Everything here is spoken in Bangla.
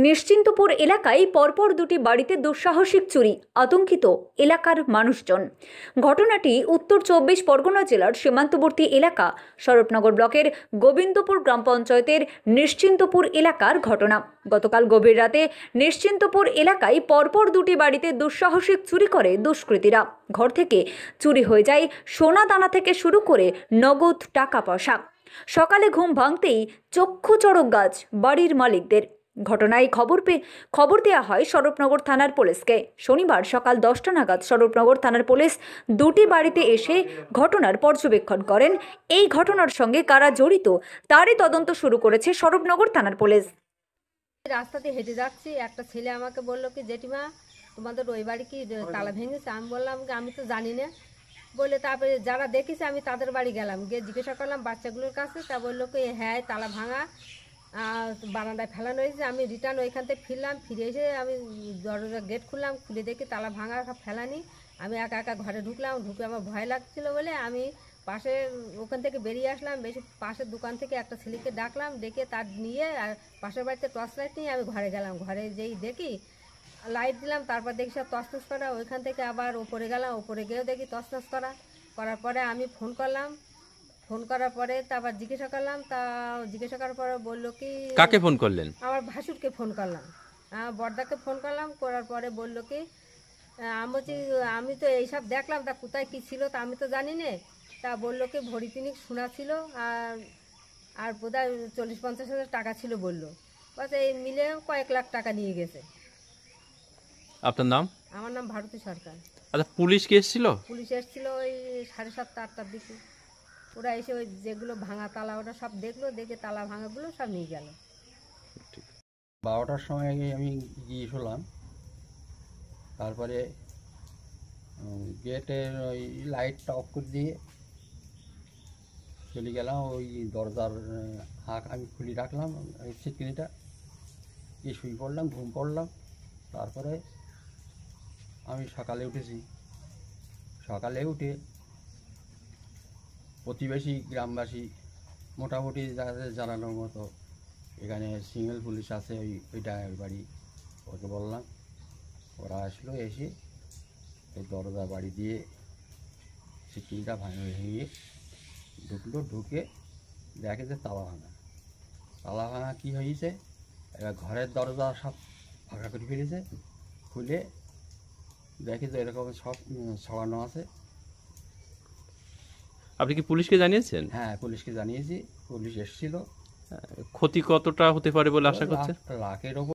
নিশ্চিন্তপুর এলাকায় পরপর দুটি বাড়িতে দুঃসাহসিক চুরি, আতঙ্কিত এলাকার মানুষজন। ঘটনাটি উত্তর 24 পরগনা জেলার সীমান্তবর্তী এলাকা স্বরূপনগর ব্লকের গোবিন্দপুর গ্রাম পঞ্চায়েতের নিশ্চিন্তপুর এলাকার ঘটনা। গতকাল গভীর রাতে নিশ্চিন্তপুর এলাকায় পরপর দুটি বাড়িতে দুঃসাহসিক চুরি করে দুষ্কৃতীরা। ঘর থেকে চুরি হয়ে যায় সোনা দানা থেকে শুরু করে নগদ টাকা পয়সা। সকালে ঘুম ভাঙতেই চক্ষু চড়ক গাছ বাড়ির মালিকদের। ঘটনায় খবর দেওয়া হয় স্বরূপনগর থানার পুলিশকে। শনিবার সকাল 10টা নাগাদ স্বরূপনগর থানার পুলিশ দুটি বাড়িতে এসে ঘটনার পর্যবেক্ষণ করেন। এই ঘটনার সঙ্গে কারা জড়িত তারই তদন্ত শুরু করেছে স্বরূপনগর থানার পুলিশ। রাস্তাতে হেঁটে যাচ্ছি, একটা ছেলে আমাকে বললো কি, জেঠিমা তোমাদের ওই বাড়ি কি তালা ভেঙেছে? আমি বললাম কি আমি তো জানি না। বলে তারপরে যারা দেখেছে আমি তাদের বাড়ি গেলাম, গিয়ে জিজ্ঞাসা করলাম বাচ্চাগুলোর কাছে। তা বললো কি হ্যাঁ তালা ভাঙা, বারান্দায় ফেলানো হয়েছে। আমি রিটার্ন ওইখান থেকে ফিরলাম, ফিরে এসে আমি দরজা গেট খুললাম, খুলে দেখি তালা ভাঙা ফেলানি। আমি একা একা ঘরে ঢুকলাম, ঢুকে আমার ভয় লাগছিল বলে আমি পাশে ওখান থেকে বেরিয়ে আসলাম। বেশি পাশের দোকান থেকে একটা ছেলেকে ডাকলাম, ডেকে তার নিয়ে আর পাশের বাড়িতে টর্চ লাইট নিয়ে আমি ঘরে গেলাম। ঘরে যেই দেখি লাইট দিলাম, তারপর দেখি সব তছনছ করা। ওইখান থেকে আবার ওপরে গেলাম, ওপরে গিয়েও দেখি তছনছ করার পরে আমি ফোন করলাম। ফোন করার পরে তারপর জিজ্ঞাসা করলাম, তা জিজ্ঞাসা করার পরে বললো কি, কাকে ফোন করলেন? আমার ভাসুরকে ফোন করলাম, বড়দাকে ফোন করলাম। করার পরে বললো কি, আমি বলছি আমি তো এইসব দেখলাম, তা কোথায় কী ছিল তা আমি তো জানি না। তা বললো কি ভরি তিনিক সোনা ছিল, আর বোধহয় 40-50 হাজার টাকা ছিল বললো। বাস এই মিলে কয়েক লাখ টাকা নিয়ে গেছে। আপনার নাম? আমার নাম ভারতী সরকার। আচ্ছা, পুলিশ কি এসেছিল? পুলিশ এসেছিল ওই 7:30-8টার দিকে। ওরা এসে ওই যেগুলো ভাঙা তালা ওটা সব দেখলো, দেখে তালা ভাঙাগুলো সব নিয়ে গেল। 12টার সময় আমি গিয়ে শুনলাম। তারপরে গেটের ওই লাইটটা অফ করে দিয়ে চলে গেলাম। ওই দরজার হাঁক আমি খুলে রাখলাম, ওই ছিটকিনিটা গিয়ে শুয়ে পড়লাম, ঘুম পড়লাম। তারপরে আমি সকালে উঠেছি। সকালে উঠে প্রতিবেশী গ্রামবাসী মোটামুটি যাদের জানানোর মতো এখানে সিঙ্গেল পুলিশ আছে, ওইটা বাড়ি, ওকে বললাম। ওরা আসলো, এসে এই দরজা বাড়ি দিয়ে সিকিলটা ভেঙে ঢুকলো। ঢুকে দেখে যে তালা ভাঙা কী হয়েছে, এবার ঘরের দরজা সব ফাঁকা করে ফেলেছে। খুলে দেখে যে এরকম সব ছড়ানো আছে। আপনি কি পুলিশকে জানিয়েছেন? হ্যাঁ, পুলিশকে জানিয়েছি, পুলিশ এসেছিল। ক্ষতি কতটা হতে পারে বলে আশা করছেন? লাখের ওপর।